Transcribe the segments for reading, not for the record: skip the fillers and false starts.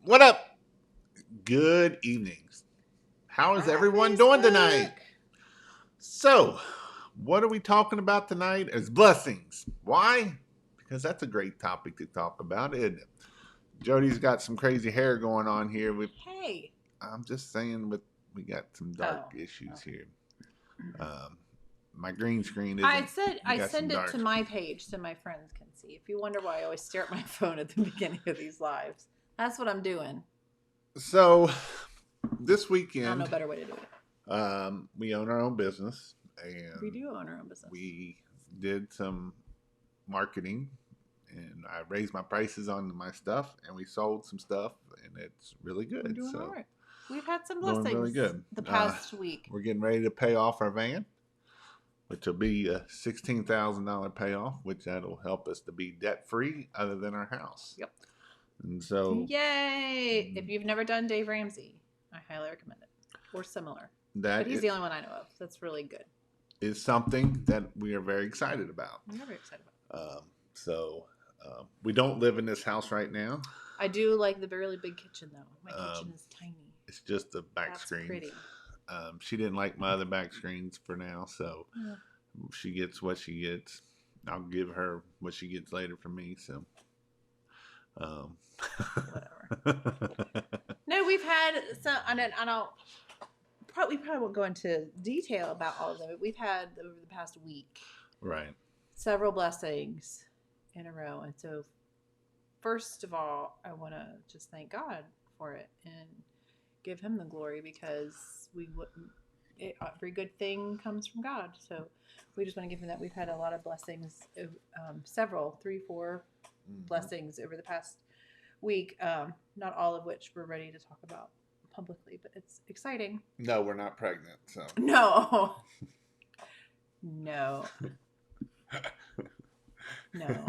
What up? Good evenings. How is Hi, everyone doing tonight? Facebook. So, what are we talking about tonight? As blessings. Why? Because that's a great topic to talk about, isn't it? Jody's got some crazy hair going on here. Hey. I'm just saying, we got some dark Oh, issues okay. here. Um, my green screen I isn't. said We I got some send it dark. to my page so my friends can see. If you wonder why I always stare at my phone at the beginning of these lives, that's what I'm doing. So, this I don't know a weekend, better way to do it. we own our own business, We and do own our own business. we did some marketing, and I raised my prices on my stuff, and we sold some stuff, and it's really We're good. doing all So right. We've had some doing really blessings good. the past week. We're getting ready to pay off our van, which will be a $16,000 payoff, which that'll help us to be debt free, other than our house. Yep. And so Yay! If you've never done Dave Ramsey, I highly recommend it. Or similar. But that he's the only one I know of. That's really good. is something that we are very excited about. I'm very excited about it. So we don't live in this house right now. I do like the really big kitchen though. My kitchen Um, is tiny. it's just the back That's screens. pretty. She didn't like my other back screens for now, so Yeah. she gets what she gets. I'll give her what she gets later from me. So, um, Whatever. No, we've had some. I don't. We probably won't go into detail about all of them. But we've had over the past week right. several blessings in a row, and so first of all, I want to just thank God for it and give Him the glory because we wouldn't. Every good thing comes from God, so we just want to give Him that. We've had a lot of blessings, several, three, four blessings over the past week. Not all of which we're ready to talk about publicly, but it's exciting. No, we're not pregnant. So No, no, no.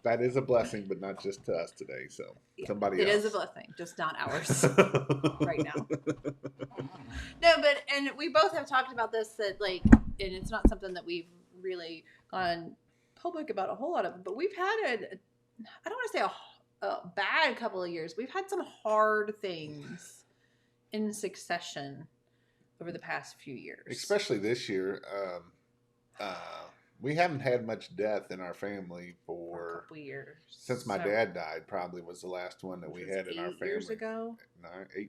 that is a blessing, but not just to us today. So Yeah, somebody it is a else. blessing, just not ours right now. No, but and we both have talked about this that like, and it's not something that we've really gone public about a whole lot of, but we've had I don't want to say a bad couple of years. We've had some hard things in succession over the past few years. Especially this year. Uh, we haven't had much death in our family For a for couple years. since my dad died. Probably was the last one that we had in our family. 8 years ago.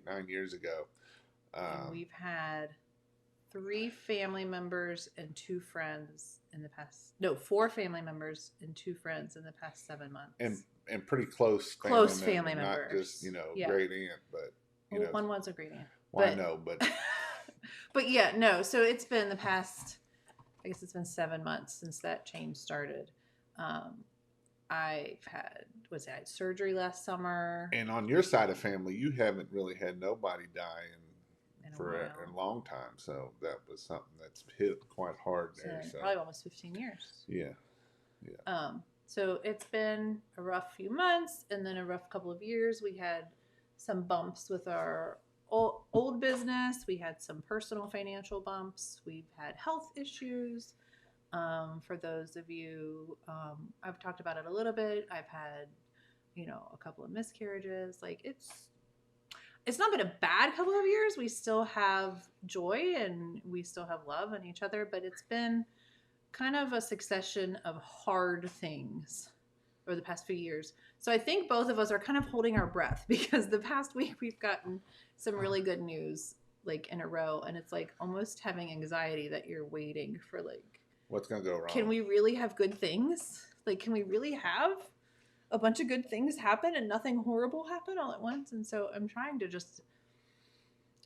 9 years ago. And we've had 3 family members and 2 friends in the past. No, 4 family members and 2 friends in the past 7 months. And pretty close family members, not just Yeah. great aunt, but Well, one was a great aunt. well, I know, but but yeah, no. So it's been the past. I guess it's been 7 months since that change started. I had surgery last summer. and on your side of family, you haven't really had nobody die for while. a long time, so that was something that's hit quite hard there. So Probably almost 15 years. yeah. So it's been a rough few months and then a rough couple of years. We had some bumps with our old business. We had some personal financial bumps. We've had health issues. For those of you, I've talked about it a little bit. I've had, a couple of miscarriages. Like it's not been a bad couple of years. We still have joy and we still have love in each other, but it's been kind of a succession of hard things over the past few years. So I think both of us are kind of holding our breath because the past week we've gotten some really good news like in a row, and it's like almost having anxiety that you're waiting for like what's gonna go wrong. Can we really have good things? Like, can we really have a bunch of good things happen and nothing horrible happen all at once? And so I'm trying to just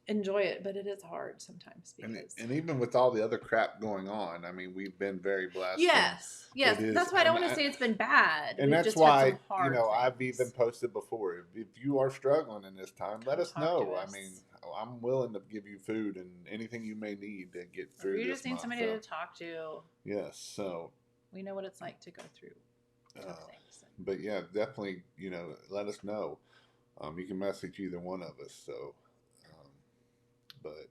enjoy it, but it is hard sometimes. And even with all the other crap going on, I mean, we've been very blessed. Yes. That's why I don't want to say it's been bad. And that's why, I've even posted before, if you are struggling in this time, let us know. I mean, I'm willing to give you food and anything you may need to get through this. You just need somebody to talk to. Yes. So we know what it's like to go through tough things. But yeah, definitely, let us know. You can message either one of us. So, but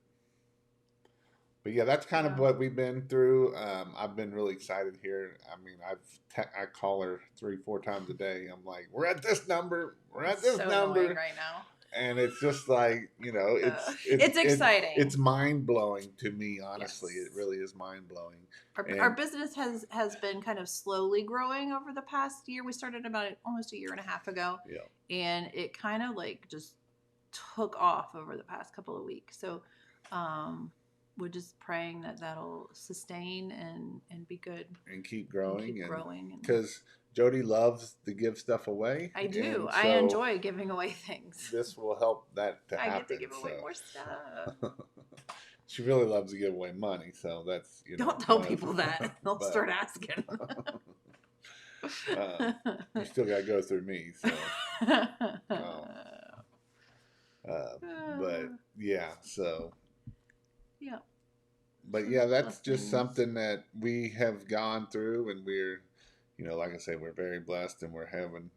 But yeah, that's kind of Yeah. what we've been through. I've been really excited here. I mean, I call her 3 4 times a day. I'm like, we're at this number, we're at It's this so annoying number, right now. and it's just like, It's exciting. it's mind blowing to me. Honestly, it Yes. really is mind blowing. Our And business has been kind of slowly growing over the past year. We started about almost a year and a half ago, yeah, and it kind of like just took off over the past couple of weeks. So we're just praying that that'll sustain and be good and keep and growing, keep and growing. And because Jody loves to give stuff away, I do. and I so enjoy giving away things. this will help that to I get to happen. give away So more stuff. she really loves to give away money, so that's Don't tell one of people that. They'll but start asking. you still got to go through me. So, um, but yeah, so Yeah. but So yeah, that's just blessings. something that we have gone through, and we're, like I say, we're very blessed, and we're having,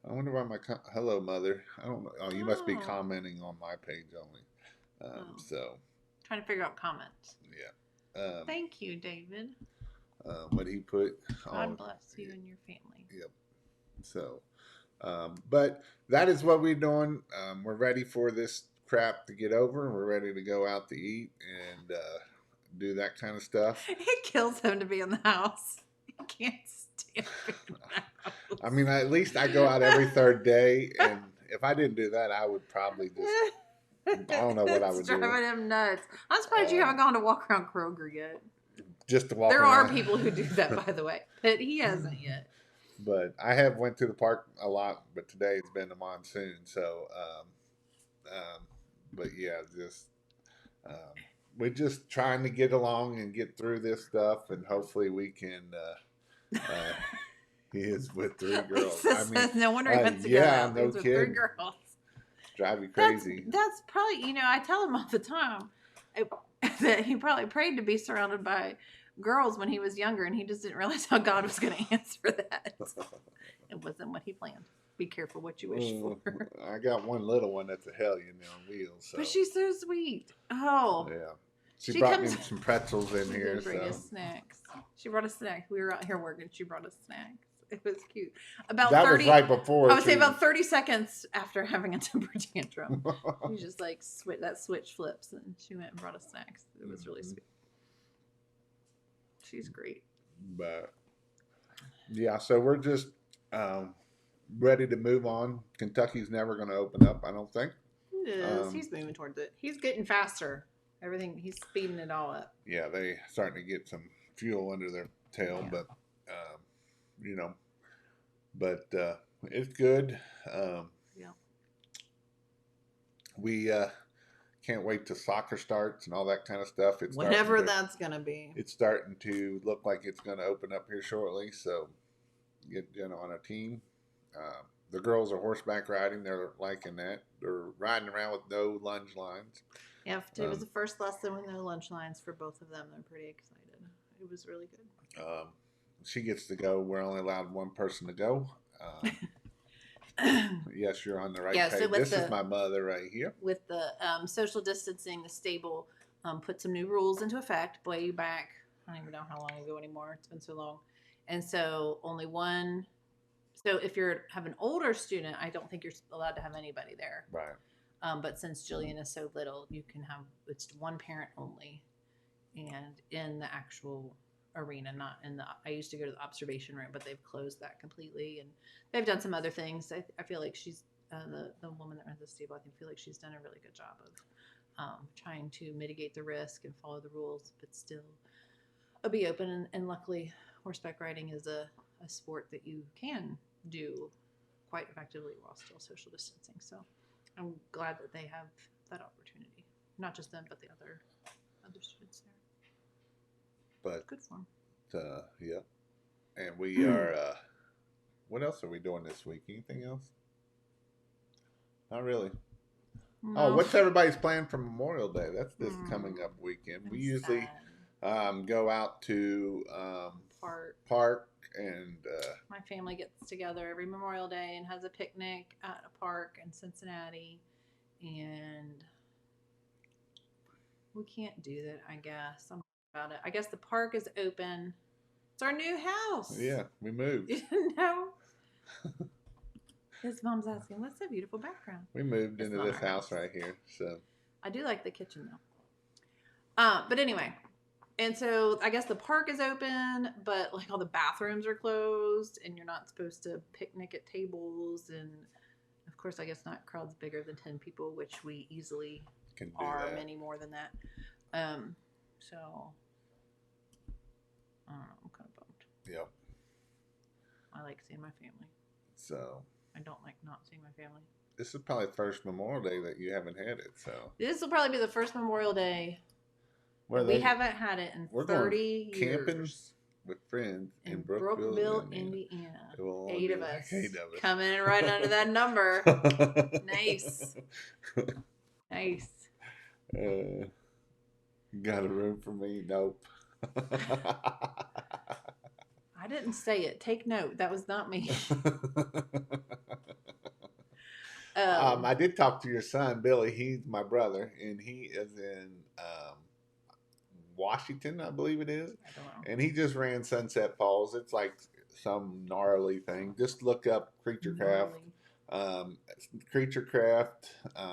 I wonder why hello mother. I don't know. Oh, you must be Oh. commenting on my page only. Oh. So Trying to figure out comments. yeah. Thank you, David. What he put. God Oh, bless you and your family. yep. So, but that is what we're doing. We're ready for this crap to get over. We're ready to go out to eat and do that kind of stuff. It kills him to be in the house. He can't stand being in the house. I mean, at least I go out every third day, and if I didn't do that, I would probably just. I don't know what I It's would driving do. him nuts. I'm surprised you haven't gone to walk around Kroger yet. Just to walk There are around. people who do that, by the way, but he hasn't yet. But I have went to the park a lot, but today it's been the monsoon, so. But yeah, just um, we're just trying to get along and get through this stuff, and hopefully we can. He is with 3 girls. Lisa I mean, says, no wonder he wants to go yeah, out. no He's with 3 kidding. girls. Drive you That's crazy. that's probably, I tell him all the time that he probably prayed to be surrounded by girls when he was younger, and he just didn't realize how God was going to answer that. It wasn't what he planned. Be careful what you wish for. I got one little one that's a hellion on wheels. So. But she's so sweet. Oh, Yeah. She she brought me comes. some pretzels in She here. did bring So. us snacks. She brought us snacks. We were out here working. She brought us snacks. It was cute. About That 30. was right before. I would say about 30 seconds after having a temper tantrum. She just like switch flips, and she went and brought us snacks. It was really sweet. She's great. But yeah, so we're just ready to move on. Kentucky's never going to open up, I don't think. It is. He's moving towards it. He's getting faster. Everything. He's speeding it all up. Yeah, they starting to get some fuel under their tail, Yeah. but but it's good. Yeah. We can't wait till soccer starts and all that kind of stuff. It's Whatever that's gonna be. It's starting to look like it's going to open up here shortly. So get Jenna on a team. The girls are horseback riding. They're liking that. They're riding around with no lunge lines. Yeah, today was the first lesson with no lunch lines for both of them. They're pretty excited. It was really good. She gets to go. We're only allowed one person to go. Yes, you're on the right page. So this is my mother right here. With the social distancing, the stable put some new rules into effect way back. I don't even know how long ago anymore. It's been so long. And so only one. So if you have an older student, I don't think you're allowed to have anybody there. Right. But since Jillian is so little, you can have, it's one parent only, and in the actual arena, not in the. I used to go to the observation room, but they've closed that completely, and they've done some other things. I feel like she's the woman that runs the stable. I feel like she's done a really good job of trying to mitigate the risk and follow the rules, but still be open. And luckily, horseback riding is a sport that you can do quite effectively while still social distancing. So I'm glad that they have that opportunity. Not just them, but the other students there. But good for them. Yeah, and we are. What else are we doing this week? Anything else? Not really. No. Oh, what's everybody's plan for Memorial Day? That's this coming up weekend. We usually go out to park and my family gets together every Memorial Day and has a picnic at a park in Cincinnati, and We can't do that, I guess. I'm about it. I guess the park is open. It's our new house. Yeah, we moved. You didn't know? His mom's asking, what's that beautiful background? We moved It's into not this our house house. right here. So I do like the kitchen though. But anyway, and so I guess the park is open, but like all the bathrooms are closed, and you're not supposed to picnic at tables. And of course, I guess not crowds bigger than 10 people, which we easily can do are that. many more than that. So I don't know. I'm kind of bummed. Yep. I like seeing my family. So I don't like not seeing my family. this is probably the first Memorial Day that you haven't had it. So This will probably be the first Memorial Day. We haven't had it in 30 years. Camping with friends in Brookville, Indiana. It will 8 of us. like 8 of us. Coming in right under that number. Nice. Nice. Got a room for me? Nope. I didn't say it. Take note. That was not me. I did talk to your son, Billy. He's my brother, and he is in Washington, I believe it is. I don't know. And he just ran Sunset Falls. It's like some gnarly thing. Just look up Creature Craft.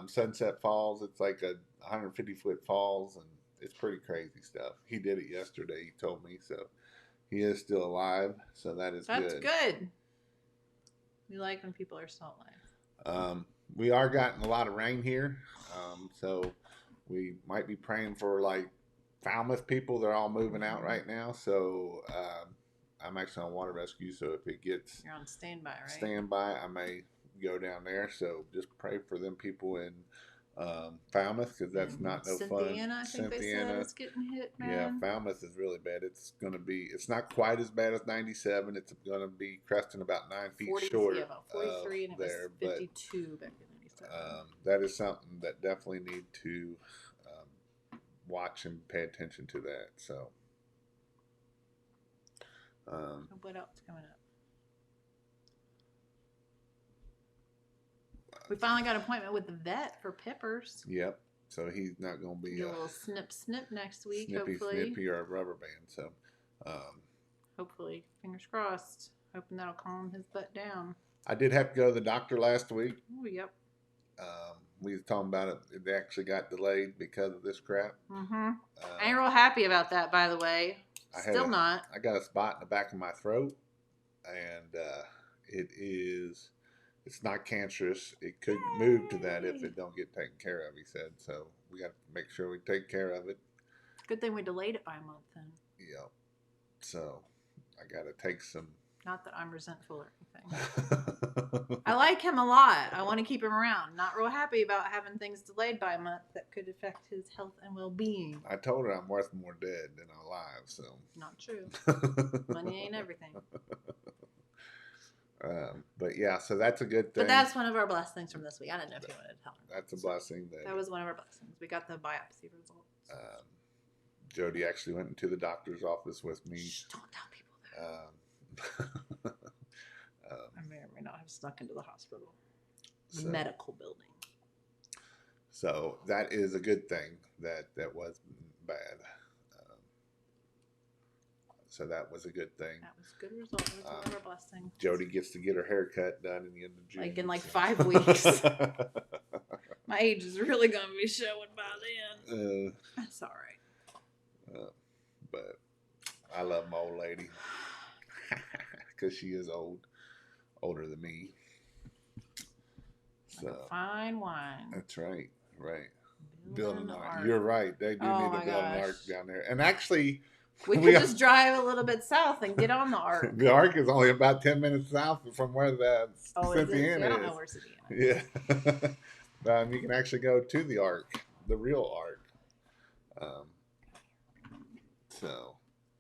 Sunset Falls. It's like a 150-foot falls, and it's pretty crazy stuff. He did it yesterday, he told me. So he is still alive. So that's good. That's good. We like when people are still alive. We are getting a lot of rain here. So we might be praying for like Falmouth people. They're all moving out right now. So I'm actually on water rescue. So if it gets... You're on standby, right? Standby, I may go down there. So just pray for them people in Falmouth, because that's not no fun. I think they said it's getting hit, man. Yeah, Falmouth is really bad. It's going to be... It's not quite as bad as 97. It's going to be cresting about 9 feet 40, short. Yeah, about 43, and it there, was 52 back in 97. That is something that definitely need to watch and pay attention to that. So, what else coming up? We finally got an appointment with the vet for Pippers. Yep. So he's not going to be a little snip next week. Snippy or a rubber band. So, hopefully, fingers crossed. Hoping that'll calm his butt down. I did have to go to the doctor last week. Oh, yep. We was talking about it. It actually got delayed because of this crap. I ain't real happy about that, by the way. Still not. I got a spot in the back of my throat, and it's not cancerous. It could move to that if it don't get taken care of, he said. So we got to make sure we take care of it. Good thing we delayed it by a month then. Yeah. So I got to take some... Not that I'm resentful or anything. I like him a lot. I want to keep him around. Not real happy about having things delayed by a month that could affect his health and well-being. I told her I'm worth more dead than alive, so. Not true. Money ain't everything. But yeah, so that's a good thing. But that's one of our blessings from this week. I didn't know if you wanted to tell her. That's a blessing. That was one of our blessings. We got the biopsy results. Jody actually went into the doctor's office with me. Shh, don't tell people that. I may or may not have snuck into the hospital. The medical building. So that is a good thing. That was bad. So that was a good thing. That was a good result. That was one of our blessings. Jody gets to get her hair cut done in the end of June. Like in 5 weeks. My age is really going to be showing by then. That's all right. But I love my old lady. Because she is older than me. So like fine wine. That's right. Building an ark. You're right. They do need to build an ark down there. And actually, we could just drive a little bit south and get on the ark. The ark is only about 10 minutes south from where the Cynthia is. I don't know where Cynthia is. Yeah. You can actually go to the ark, the real ark. So,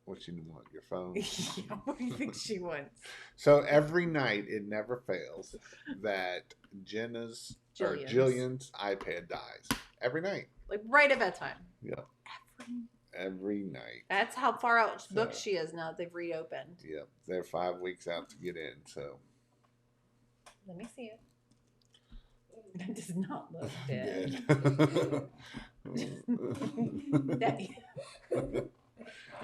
what you want? Your phone? Yeah, what do you think she wants? So every night, it never fails that Jillian's iPad dies. Every night. Like right at bedtime. Yeah. Every night. That's how far out booked she is now that they've reopened. Yeah. They're 5 weeks out to get in, so. Let me see it. That does not look dead. That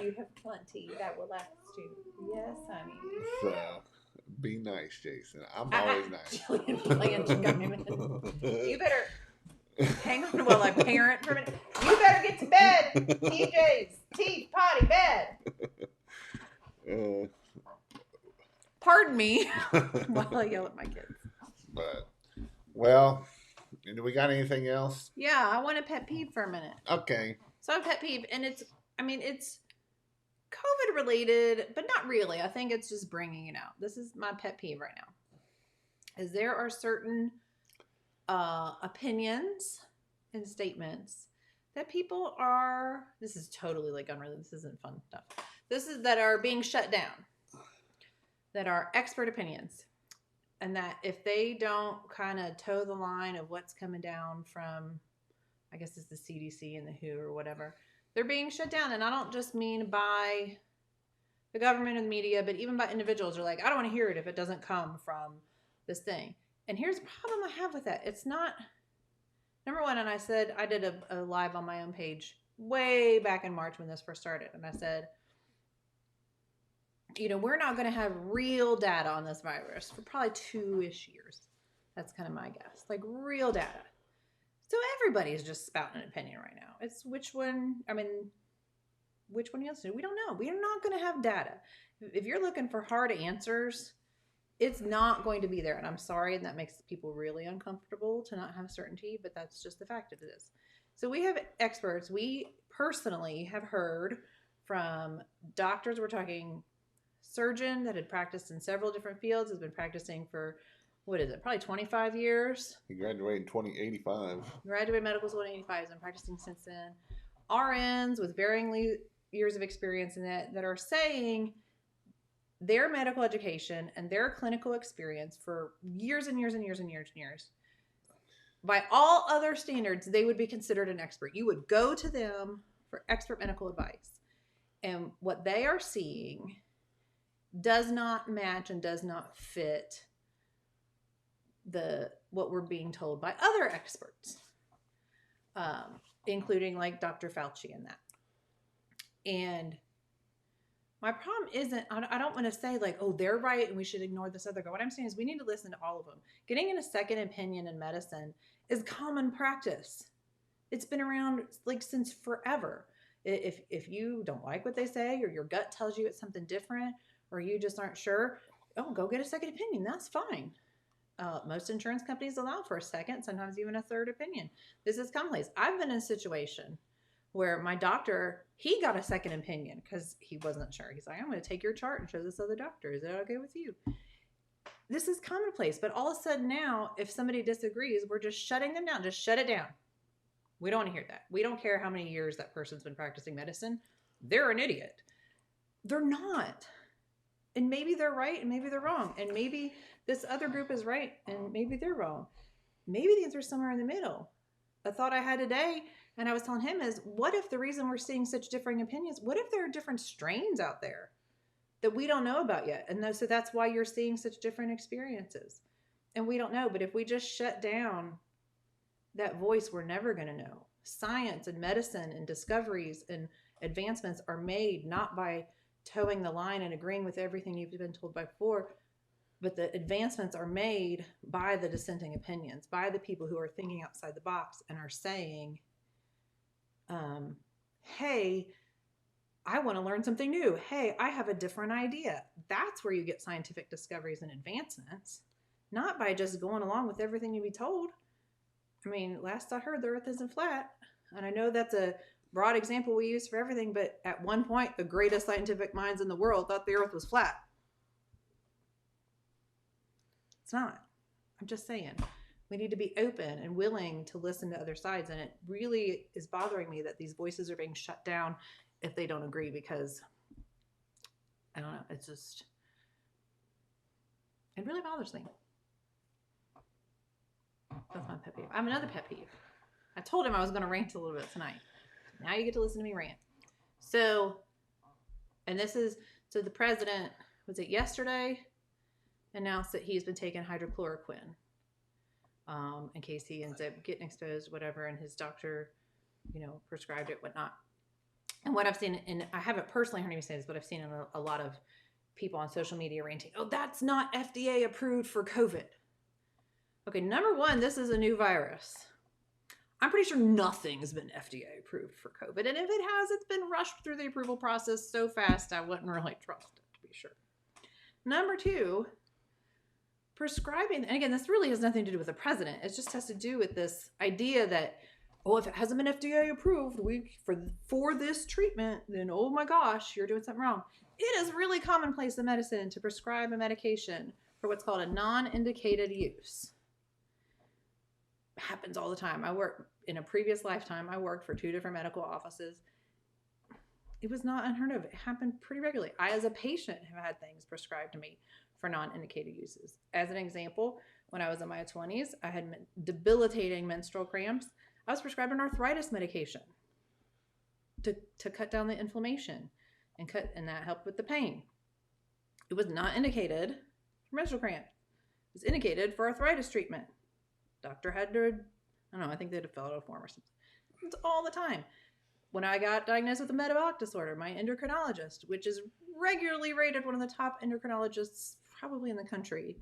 you have plenty that will last you. Yes, honey. So, be nice, Jason. I'm Ah, always nice. Jillian playing. She got me. You better hang on while I parent for a minute. You better get to bed. TJ's teeth potty bed. Uh, Pardon me while I yell at my kids. but well, do we got anything else? Yeah, I want a pet peeve for a minute. Okay. So a pet peeve, and it's COVID related, but not really. I think it's just bringing it out. This is my pet peeve right now. Is there are certain opinions and statements that people are. This is totally like unrelated. This isn't fun stuff. This is that are being shut down. That are expert opinions, and that if they don't kind of toe the line of what's coming down from, I guess it's the CDC and the WHO or whatever, they're being shut down. And I don't just mean by the government and the media, but even by individuals are like, I don't want to hear it if it doesn't come from this thing. And here's the problem I have with that. It's not, number one, and I said, I did a live on my own page way back in March when this first started. And I said, we're not going to have real data on this virus for probably 2-ish years. That's kind of my guess. Like real data. So everybody's just spouting an opinion right now. It's which one else? We don't know. We are not going to have data. If you're looking for hard answers, it's not going to be there. And I'm sorry, and that makes people really uncomfortable to not have certainty, but that's just the fact of it is. So we have experts. We personally have heard from doctors. We're talking surgeon that had practiced in several different fields, has been practicing for, probably 25 years. He graduated in 2085. Graduated medical school in 85, has been practicing since then. RNs with varying years of experience in that are saying their medical education and their clinical experience for years and years and years and years and years. By all other standards, they would be considered an expert. You would go to them for expert medical advice. And what they are seeing does not match and does not fit what we're being told by other experts, including like Dr. Fauci and that. And my problem isn't, I don't want to say like, oh, they're right and we should ignore this other guy. What I'm saying is we need to listen to all of them. Getting in a second opinion in medicine is common practice. It's been around like since forever. If you don't like what they say, or your gut tells you it's something different, or you just aren't sure, go get a second opinion. That's fine. Most insurance companies allow for a second, sometimes even a third opinion. This is commonplace. I've been in a situation where my doctor, he got a second opinion because he wasn't sure. He's like, I'm going to take your chart and show this other doctor. Is that okay with you? This is commonplace. But all of a sudden now, if somebody disagrees, we're just shutting them down. Just shut it down. We don't want to hear that. We don't care how many years that person's been practicing medicine. They're an idiot. They're not. And maybe they're right and maybe they're wrong. And maybe this other group is right and maybe they're wrong. Maybe the answer is somewhere in the middle. A thought I had today, and I was telling him, is what if the reason we're seeing such differing opinions, what if there are different strains out there that we don't know about yet? And so that's why you're seeing such different experiences. And we don't know. But if we just shut down that voice, we're never going to know. Science and medicine and discoveries and advancements are made not by towing the line and agreeing with everything you've been told by before, but the advancements are made by the dissenting opinions, by the people who are thinking outside the box and are saying, hey, I want to learn something new. Hey, I have a different idea. That's where you get scientific discoveries and advancements, not by just going along with everything you be told. I mean, last I heard, the earth isn't flat. And I know that's a broad example we use for everything, but at one point, the greatest scientific minds in the world thought the earth was flat. It's not. I'm just saying. We need to be open and willing to listen to other sides. And it really is bothering me that these voices are being shut down if they don't agree, because I don't know. It's just, it really bothers me. That's my pet peeve. I have another pet peeve. I told him I was going to rant a little bit tonight. Now you get to listen to me rant. So the president, was it yesterday, announced that he's been taking hydrochloroquine in case he ends up getting exposed, whatever, and his doctor prescribed it, whatnot. And what I've seen, and I haven't personally heard anybody say this, but I've seen a lot of people on social media ranting, oh, that's not FDA approved for COVID. Okay, number one, this is a new virus. I'm pretty sure nothing's been FDA approved for COVID. And if it has, it's been rushed through the approval process so fast, I wouldn't really trust it, to be sure. Number two, prescribing, and again, this really has nothing to do with the president. It just has to do with this idea that, oh, if it hasn't been FDA approved for this treatment, then oh my gosh, you're doing something wrong. It is really commonplace in medicine to prescribe a medication for what's called a non-indicated use. It happens all the time. In a previous lifetime, I worked for 2 different medical offices. It was not unheard of. It happened pretty regularly. I, as a patient, have had things prescribed to me for non-indicated uses. As an example, when I was in my 20s, I had debilitating menstrual cramps. I was prescribed an arthritis medication to cut down the inflammation and that helped with the pain. It was not indicated for menstrual cramps. It was indicated for arthritis treatment. Doctor had to, I don't know, I think they had to fill out a form or something. It's all the time. When I got diagnosed with a metabolic disorder, my endocrinologist, which is regularly rated one of the top endocrinologists probably in the country,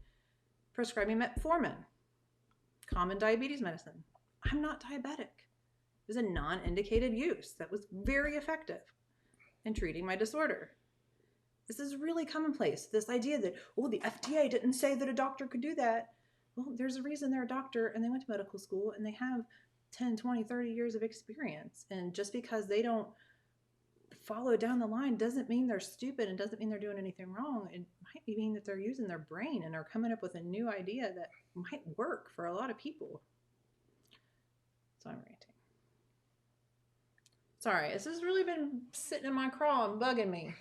prescribed me metformin, common diabetes medicine. I'm not diabetic. It was a non-indicated use that was very effective in treating my disorder. This is really commonplace. This idea that, oh, the FDA didn't say that a doctor could do that. Well, there's a reason they're a doctor and they went to medical school and they have 10, 20, 30 years of experience. And just because they don't follow down the line doesn't mean they're stupid and doesn't mean they're doing anything wrong. It might mean that they're using their brain and are coming up with a new idea that might work for a lot of people. So I'm ranting. Sorry, this has really been sitting in my craw and bugging me.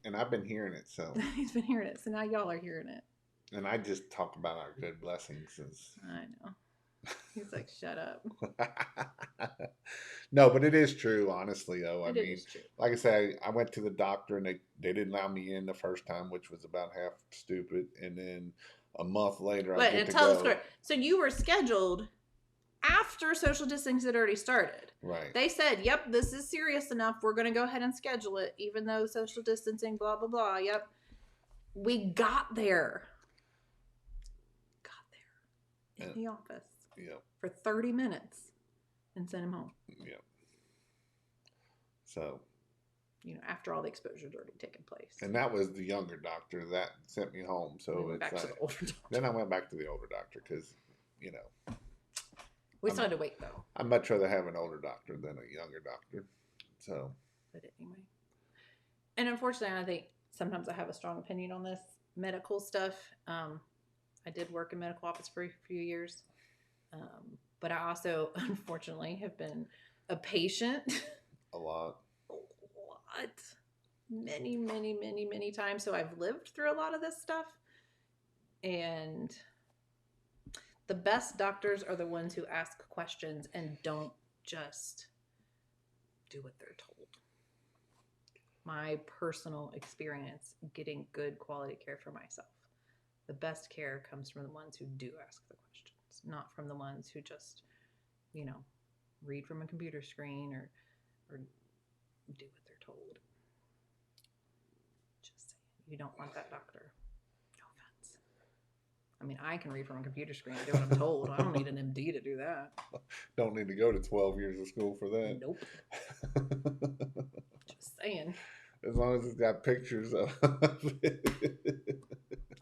And I've been hearing it, so. He's been hearing it, so now y'all are hearing it. And I just talk about our good blessings. I know. He's like, shut up. No, but it is true, honestly, though. I It mean, is true. like I said, I went to the doctor and they didn't allow me in the first time, which was about half stupid. And then a month later, I get to tell go. the story. So you were scheduled after social distancing had already started. Right. They said, yep, this is serious enough. We're going to go ahead and schedule it, even though social distancing, blah, blah, blah. Yep. We got there. In the office. Yep. For 30 minutes and sent him home. Yep. So. After all the exposure had already taken place. And that was the younger doctor that sent me home. So it's back to the older doctor. Then I went back to the older doctor because, we still had to wait, though. I'd much rather have an older doctor than a younger doctor. So. But anyway. And unfortunately, I think sometimes I have a strong opinion on this medical stuff. I did work in medical office for a few years. But I also, unfortunately, have been a patient. A lot. Many, many, many, many times. So I've lived through a lot of this stuff. And the best doctors are the ones who ask questions and don't just do what they're told. My personal experience getting good quality care for myself. The best care comes from the ones who do ask the questions, not from the ones who just, read from a computer screen or do what they're told. Just saying, you don't want that doctor. No offense. I mean, I can read from a computer screen and do what I'm told. I don't need an MD to do that. Don't need to go to 12 years of school for that. Nope. Just saying. As long as it's got pictures of it.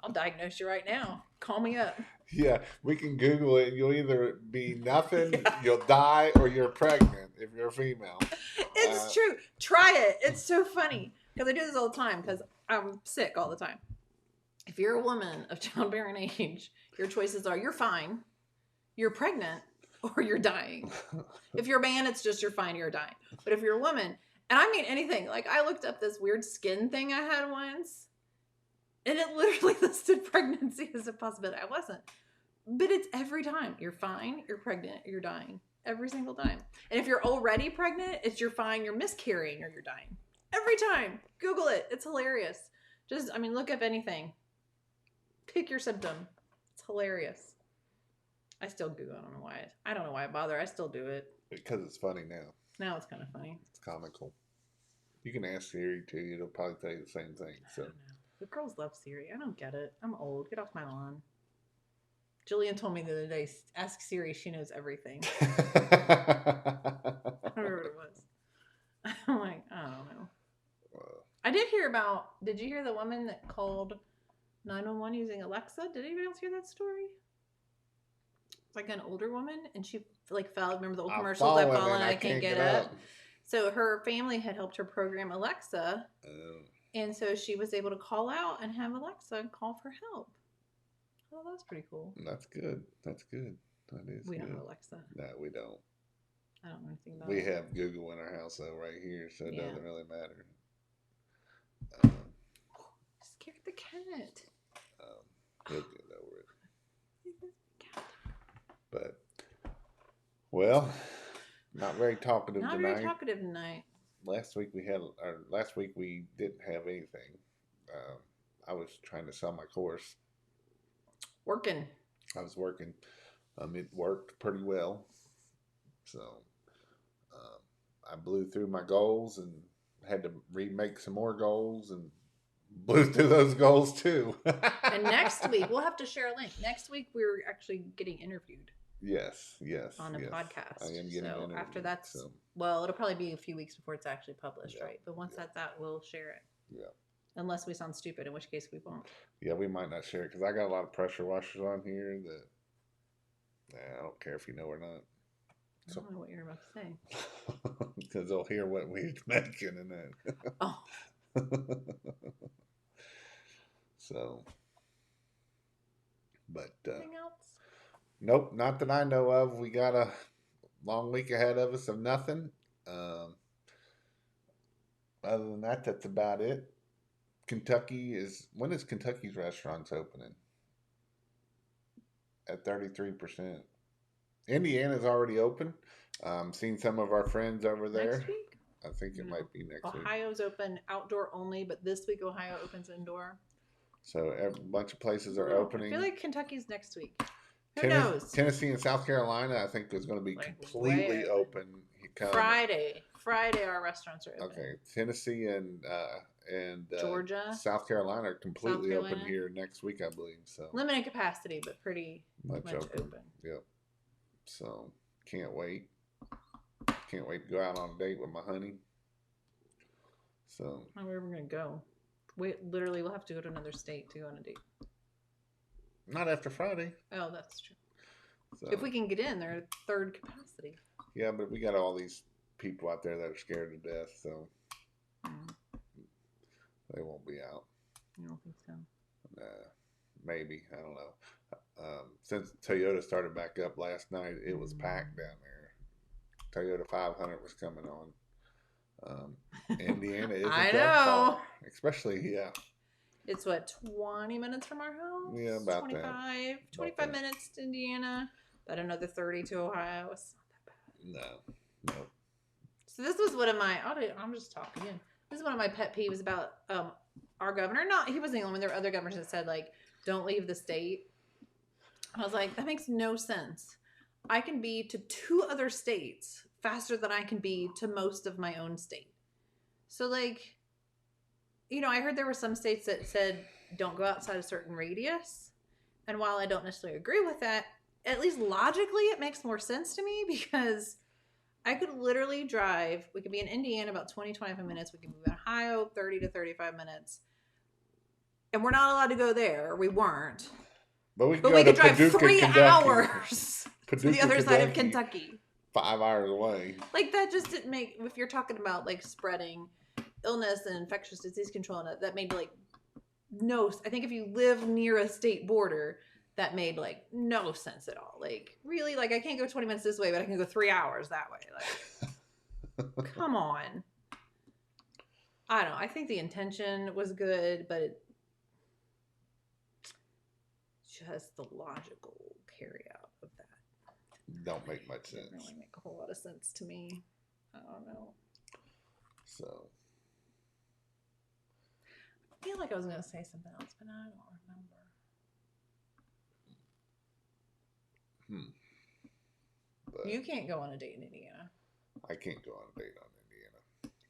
I'll diagnose you right now. Call me up. Yeah, we can Google it. You'll either be nothing, you'll die, or you're pregnant if you're a female. It's true. Try it. It's so funny. Because I do this all the time because I'm sick all the time. If you're a woman of childbearing age, your choices are you're fine, you're pregnant, or you're dying. If you're a man, it's just you're fine, you're dying. But if you're a woman, and I mean anything, like I looked up this weird skin thing I had once. And it literally listed pregnancy as a possibility. I wasn't. But it's every time. You're fine, you're pregnant, you're dying. Every single time. And if you're already pregnant, it's you're fine, you're miscarrying, or you're dying. Every time. Google it. It's hilarious. Look up anything. Pick your symptom. It's hilarious. I still Google. I don't know why. I don't know why I bother. I still do it. Because it's funny now. Now it's kind of funny. It's comical. You can ask Siri too. It'll probably tell you the same thing. I So don't know. The girls love Siri. I don't get it. I'm old. Get off my lawn. Jillian told me the other day, ask Siri. She knows everything. I don't remember what it was. I'm like, I don't know. I did hear about. Did you hear the woman that called 911 using Alexa? Did anybody else hear that story? It's like an older woman, and she like fell. Remember the old commercials? I fall and I can't get up. So her family had helped her program Alexa, and so she was able to call out and have Alexa call for help. Oh, that's pretty cool. That's good. That's good. That is. We good. don't have Alexa. No, we don't. I don't know anything about we it. We have Google in our house though, right here, so it doesn't really matter. Scared the cat. He'll get over it. But, well, not very talkative tonight. Not very talkative tonight. Last week we didn't have anything. I was trying to sell my course. I was working. It worked pretty well. So I blew through my goals and had to remake some more goals and blew through those goals too. And next week we'll have to share a link. Next week we're actually getting interviewed. Yes. On a podcast. I am getting interviewed. After that's well, it'll probably be a few weeks before it's actually published, right? But once that's out, we'll share it. Yeah. Unless we sound stupid, in which case we won't. Yeah, we might not share it because I got a lot of pressure washers on here that I don't care if you know or not. I don't know what you're about to say. Because they'll hear what we're making and then. Oh. So. But. Anything else? Nope, not that I know of. We got a long week ahead of us of nothing. Other than that, that's about it. When is Kentucky's restaurants opening? At 33%. Indiana's already open. Seen some of our friends over there. Next week? I think it might be next week. Ohio's open outdoor only, but this week Ohio opens indoor. So a bunch of places are opening. I feel like Kentucky's next week. Who knows? Tennessee and South Carolina, I think, is going to be completely open. Friday, our restaurants are open. Okay, Tennessee and Georgia, South Carolina are completely open here next week, I believe. So limited capacity, but pretty much open. Yep. So can't wait. Can't wait to go out on a date with my honey. So where are we gonna go? We'll have to go to another state to go on a date. Not after Friday. Oh, that's true. So, if we can get in, they're at third capacity. Yeah, but we got all these people out there that are scared to death, so they won't be out. You don't think so? Maybe. I don't know. Since Toyota started back up last night, it was packed down there. Toyota 500 was coming on. Indiana isn't that far. Especially, It's what, 20 minutes from our house? Yeah, about 25 minutes to Indiana, about another 30 to Ohio. It's not that bad. No. So this was one of my, I'm just talking again. This is one of my pet peeves about our governor. He wasn't the only one. There were other governors that said, like, don't leave the state. I was like, that makes no sense. I can be to 2 other states faster than I can be to most of my own state. So, like, I heard there were some states that said don't go outside a certain radius. And while I don't necessarily agree with that, at least logically it makes more sense to me because I could literally drive. We could be in Indiana about 20, 25 minutes. We could be in Ohio 30 to 35 minutes. And we're not allowed to go there. We weren't. But we could drive Paducah, 3 hours to the other side of Kentucky. 5 hours away. Like, that just didn't make, if you're talking about, like, spreading illness and infectious disease control, and that made, like, I think if you live near a state border, that made, like, no sense at all. Like, really? Like, I can't go 20 minutes this way, but I can go 3 hours that way. Like, come on. I don't know. I think the intention was good, but just the logical carry out of that don't make much sense. Doesn't really make a whole lot of sense to me. I don't know. So I feel like I was going to say something else, but I don't But You can't go on a date in Indiana. I can't go on a date on Indiana.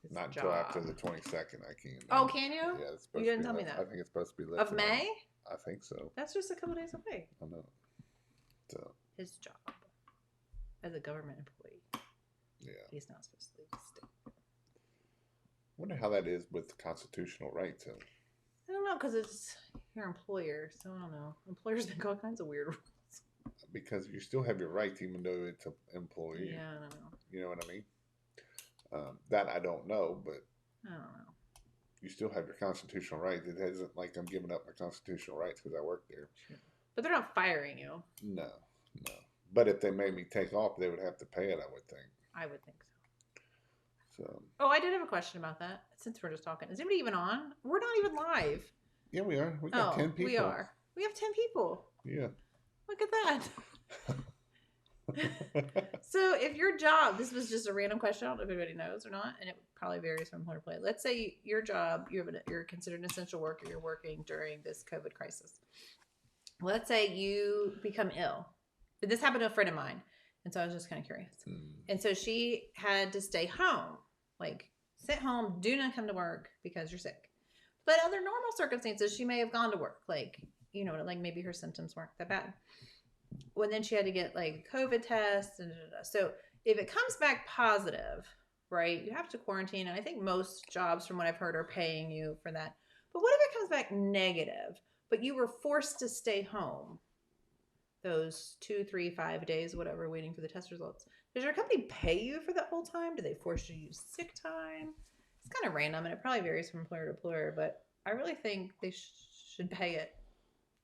It's Not until job. after the 22nd. I can. Oh, can you? Yeah, it's You supposed didn't to tell be. me that. I think it's supposed to be Of lifted. May? I think so. That's just a couple days away. I know. So His job as a government employee. yeah. He's not supposed to leave the state. Wonder how that is with constitutional rights. I don't know, because it's your employer, so I don't know. Employers make all kinds of weird rules. Because you still have your rights, even though it's an employee. Yeah, I don't know. You know what I mean? That I don't know, but I don't know. you still have your constitutional rights. It isn't like I'm giving up my constitutional rights because I work there. Sure. But they're not firing you. No. But if they made me take off, they would have to pay it, I would think. I would think so. So. Oh, I did have a question about that. Since we're just talking, is anybody even on? We're not even live. Yeah, we are. We got 10 people. We are. We have 10 people. Yeah. Look at that. So if your job, this was just a random question, I don't know if anybody knows or not, and it probably varies from employer to employer. Let's say your job, you're considered an essential worker, you're working during this COVID crisis. Let's say you become ill. This happened to a friend of mine, and so I was just kind of curious. And so she had to stay home, like sit home, do not come to work because you're sick. But under normal circumstances, she may have gone to work, like, you know, like maybe her symptoms weren't that bad. Well, then she had to get like COVID tests. So if it comes back positive, right, you have to quarantine. And I think most jobs, from what I've heard, are paying you for that. But what if it comes back negative, but you were forced to stay home those 2, 3, 5 days, whatever, waiting for the test results? Does your company pay you for that whole time? Do they force you to use sick time? It's kind of random, and it probably varies from employer to employer, but I really think they should pay it.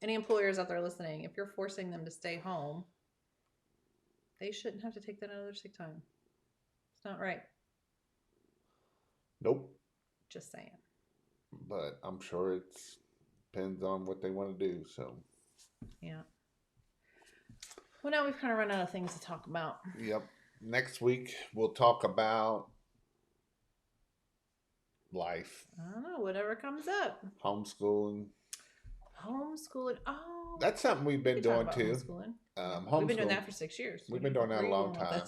Any employers out there listening, if you're forcing them to stay home, they shouldn't have to take that out of their sick time. It's not right. Nope. Just saying. But I'm sure it depends on what they want to do. So. Yeah. Well, now we've kind of run out of things to talk about. Yep. Next week we'll talk about life. I don't know, whatever comes up. Homeschooling. Oh, that's something we've been doing too. We've been doing that for 6 years. We've been doing that a long time,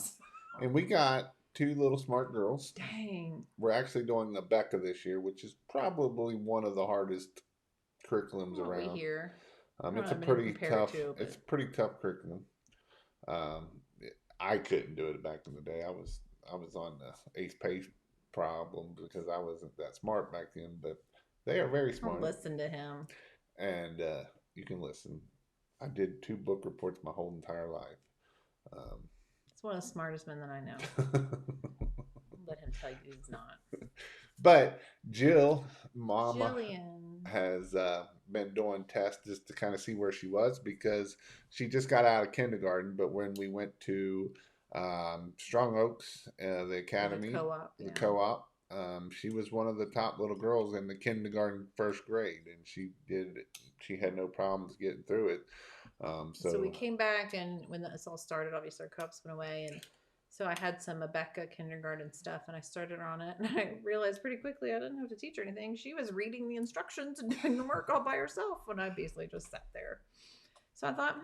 and we got 2 little smart girls. Dang. We're actually doing the Becca this year, which is probably one of the hardest curriculums around. We hear. It's a pretty tough. It's a pretty tough curriculum. I couldn't do it back in the day. I was on the ACE PACE problem because I wasn't that smart back then, but they are very smart. Don't listen to him. And you can listen. I did 2 book reports my whole entire life. It's one of the smartest men that I know. Let him tell you he's not. But Jill, Mama, Jillian, has been doing tests just to kind of see where she was because she just got out of kindergarten. But when we went to Strong Oaks, the academy, the co-op, she was one of the top little girls in the kindergarten first grade, and she had no problems getting through it. So we came back, and when this all started, obviously our co-ops went away, and so I had some Becca kindergarten stuff, and I started on it, and I realized pretty quickly I didn't have to teach her anything. She was reading the instructions and doing the work all by herself when I basically just sat there. So I thought,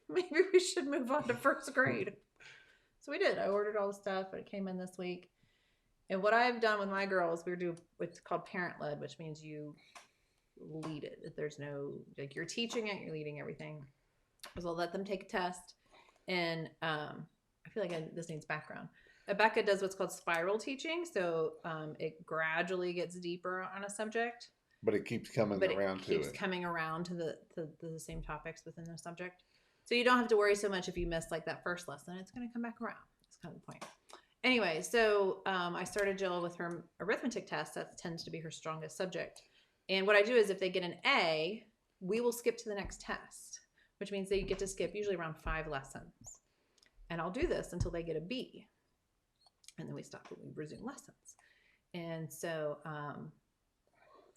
maybe we should move on to first grade. So we did. I ordered all the stuff, and it came in this week. And what I've done with my girls, we do what's called parent-led, which means you lead it. There's no, like, you're teaching it, you're leading everything. So I'll let them take a test. And I feel like this needs background. Becca does what's called spiral teaching. So it gradually gets deeper on a subject. But it keeps coming around to it. It keeps coming around to the same topics within the subject. So you don't have to worry so much if you miss like that first lesson. It's going to come back around. That's kind of the point. Anyway, so I started Jill with her arithmetic test. That tends to be her strongest subject. And what I do is if they get an A, we will skip to the next test, which means they get to skip usually around 5 lessons. And I'll do this until they get a B. And then we stop and we resume lessons. And so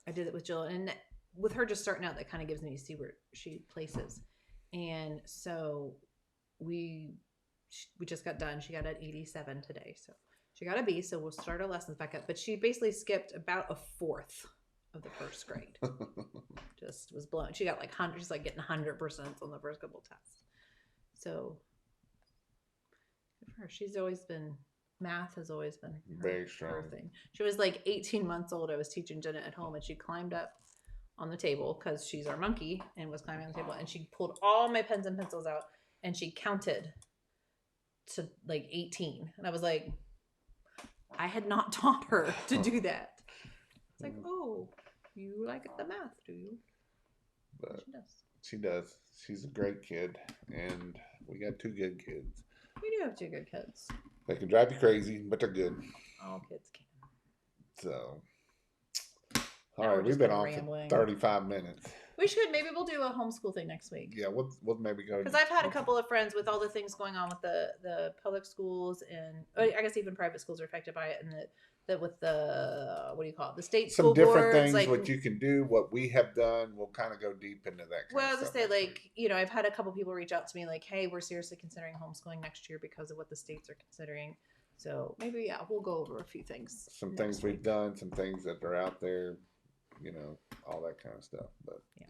I did it with Jill. And with her just starting out, that kind of gives me to see where she places. And so we just got done. She got an 87 today. So she got a B. So we'll start our lessons back up. But she basically skipped about a fourth of the first grade. Just was blown. She got like 100. She's like getting 100% on the first couple tests. So her. Math has always been Very her strong. thing. She was like 18 months old. I was teaching Jenna at home, and she climbed up on the table because she's our monkey and was climbing on the table, and she pulled all my pens and pencils out and she counted to like 18. And I was like, I had not taught her to do that. It's like, oh, you like the math, do you? But she does. She does. She's a great kid, and we got two good kids. We do have two good kids. They can drive you crazy, but they're good. All kids can. So, Now all we're right, we've just been kinda on rambling. for 35 minutes. We should. Maybe we'll do a homeschool thing next week. Yeah, we'll maybe go. Because I've had a couple of friends with all the things going on with the public schools, and I guess even private schools are affected by it, and that with the, what do you call it, the state Some school different boards, things like, what you can do, what we have done. We'll kind of go deep into that. Kind well, I of was stuff gonna say, next like, week. you know, I've had a couple people reach out to me like, hey, we're seriously considering homeschooling next year because of what the states are considering. So maybe, yeah, we'll go over a few things. Some next things we've week. done, some things that are out there, you know, all that kind of stuff. But Yeah.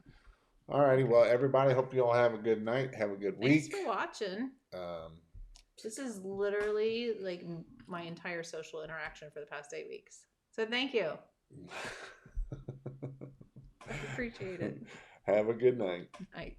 all righty, well, everybody, hope you all have a good night, have a good Thanks week. for watching. This is literally like my entire social interaction for the past 8 weeks. So thank you. I appreciate it. Have a good night. Night.